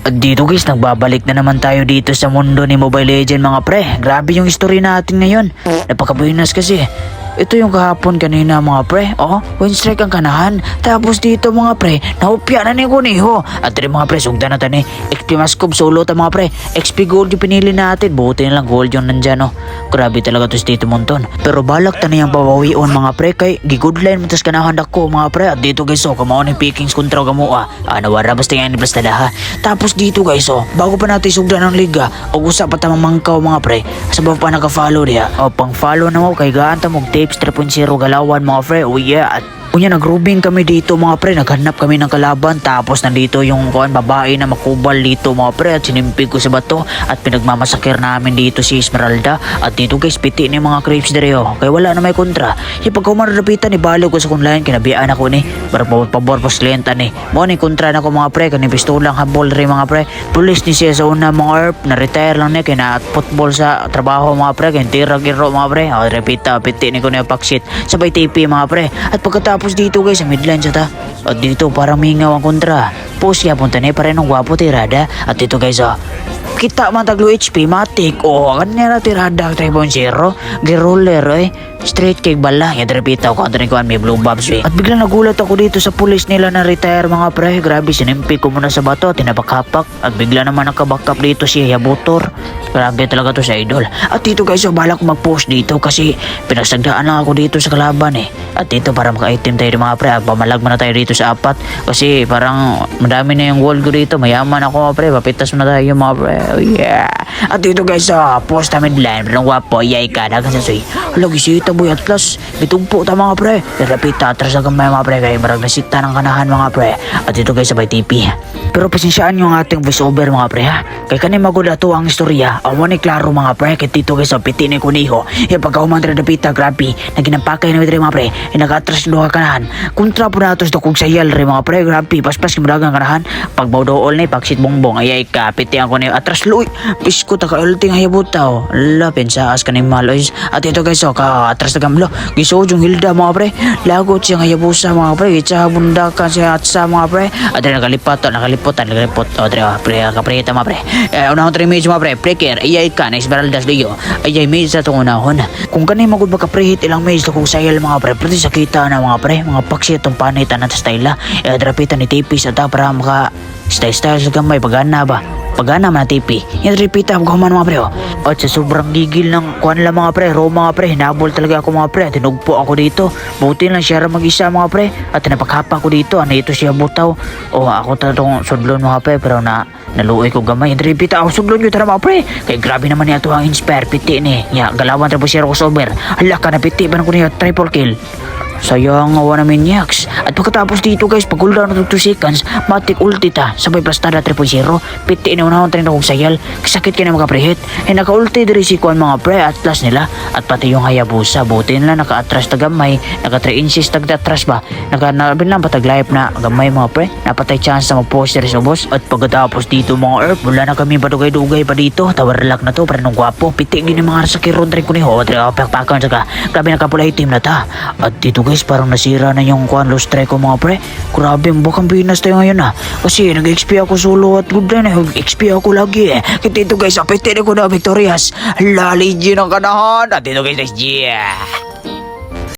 At dito guys, nagbabalik na naman tayo dito sa mundo ni Mobile Legend mga pre. Grabe yung story natin ngayon. Napakabuinas kasi. Ito yung kahapon kanina mga pre. Oh, win strike ang kanahan. Tapos dito mga pre, naupya na ni Kuniho. At rin mga pre, sugda na tani. XP Maskob solo ta mga pre. XP Gold yung pinili natin. Buti na lang gold yung nandyan oh. Grabe talaga to si Tito Monton. Pero balak ta na yung pawawion mga pre. Kay gigudline matas kanahan ako mga pre. At dito guys oh, kamao ni Pikings kontra gamua. Nawara basta yan ni Blastadaha. Tapos dito guys oh, bago pa natin sugda ng liga. O usap pa tamang mangkaw mga pre. Sabab pa naka-follow niya. O pang follow na mo kay gaan ta mong tapes 3.0 galawan mga pre. Oh yeah. At kunya nagrubing kami dito mga pre, naghanap kami ng kalaban. Tapos nandito yung babae na makubal dito mga pre. At sinimpig ko sa bato. At pinagmamasakir namin dito si Esmeralda. At dito guys, piti ni mga creeps dire oh. Kaya wala na may kontra. Yung pagkaumarapitan ni balo ko sa kunlayan, kinabiyaan ako ni para pabor pas kliyenta ni mo ni kontra na ko mga pre. Kani pistolang habol rin mga pre. Pulis ni siya sa una mga ERP. Na-retire lang niya kaya na football sa trabaho mga pre. Kaya tira-giro mga pre. O repita, piti ni ko na paksit. Sabay TP mga pre. At pagkatapos dito guys, sa midline siya ta. At dito parang mingaw ang kontra. Post kaya punta niya parin ng gwapo tirada. At dito guys oh, kita man taglo HP matik. Oh, kanya na tirada 3.0. Giroller eh. Straight cake bala. Yan repita ko. Anto ni Kuan may blue bobs eh. At biglang nagulat ako dito sa pulis nila na retire mga pre. Grabe, sinimpi ko muna sa bato. Tinapak-hapak. At bigla naman nakabackup dito si Yabutor. Grabe talaga to sa idol. At dito guys, so balak mag-post dito kasi pinasagdaan lang ako dito sa kalaban eh. At dito para maka-item tayo mga pre. Pamalag na tayo dito sa apat. Kasi parang madami na yung gold ko dito. Mayaman ako mga pre. Papitas na tayo mga pre. Oh yeah. At dito guys, post na midline. Pero wapo, yay ka. Dagan sa suy. Hala, gisita boy atlas. Bitugpo ta mga pre. Rapita, atras na gamay mga pre. Kaya marag nasita ng kanahan mga pre. At dito guys, sabay TP. Pero pasensyaan yung ating voiceover mga pre ha. Kaya kanina magod ato ang istorya. Awan ni klaro mga pre. Kaya dito guys, piti ni Kuniho. Yung pagkahuman rapita, grabe. Naginampakay na mga pre. Nag-atras ng kanahan. Kontra po na atos kung sayal rin mga pre. Grabe, paspas kimuragang kanahan. Pagbawdool na pagsit bongbong. Ayay ka, piti ako na atras luy. Pisko ta ka ulting hayabutaw. Ala, pensaas ka ni maloys. At ito guys, ka-atras na gamlo. Gisod yung Hilda mga pre. Lagot siyang hayabusa mga pre. Itsa bundakan siya at sa mga pre. At rin nakalipot. O tre, pre, kapreta mga pre. Unahon 3 minutes mga pre. Preker, ayay ka, na Esmeraldas liyo. Ayay minutes na itong unahon. Kung kanay magod makaprehit ilang minutes na kung sayal mga pre. Pwede sakita na mga pre. Mga paksit itong panitan at style. Drapitan ni Tipis at para maka style sa gamay pagana ba. Pagana man na tipi. Yan repeat ako man mga pre. At sa sobrang gigil ng kuan lang mga pre. Mga pre. Hinabol talaga ako mga pre. Tinugpo ako dito. Buti lang siya mag-isa mga pre. At napakapa ko dito. Ano ito siya butaw. O ako tatong sudlon mga pre. Pero naluoy ko gamay. Yan repeat ako sudlon yun tara mga pre. Kaya grabe naman niya ito ang inspire. Piti ni. Ya, galawan tapos siya ako sober. Hala ka na piti. Banan ko niya triple kill. Sayang awa namin yaks. At pagkatapos dito guys, pag cooldown ng 2 seconds, matik ulti ta. Sabay plastada 3.0. Piti na unahon tayo na kong sayal. Kasakit ka na makaprehit. Naka-ulti diri si Kuan mga pre at plus nila. At pati yung Hayabusa. Buti nila naka-atras ta gamay. Naka-3 inches tagdatras ba. Naka-nabin lang patag-life na gamay mga pre. Napatay chance na mag-post diri sa boss. At pagkatapos dito mga earth, wala na kami padugay-dugay pa dito. Tawarlak na to. Para nung gwapo. Piti gini mga sakiron rin ko ni ho. Pakpakan saka. Grabe nakapulay team na ta. At dito guys, parang nasira na yung kuan lost strike ko mga pre. Grabe, bukang binas tayo ngayon ha. Kasi nag-XP ako solo at good na nag-XP ako lagi eh. Kaya dito guys, apete na ko na victorious. Lali G ng kanahan. At dito guys, yeah.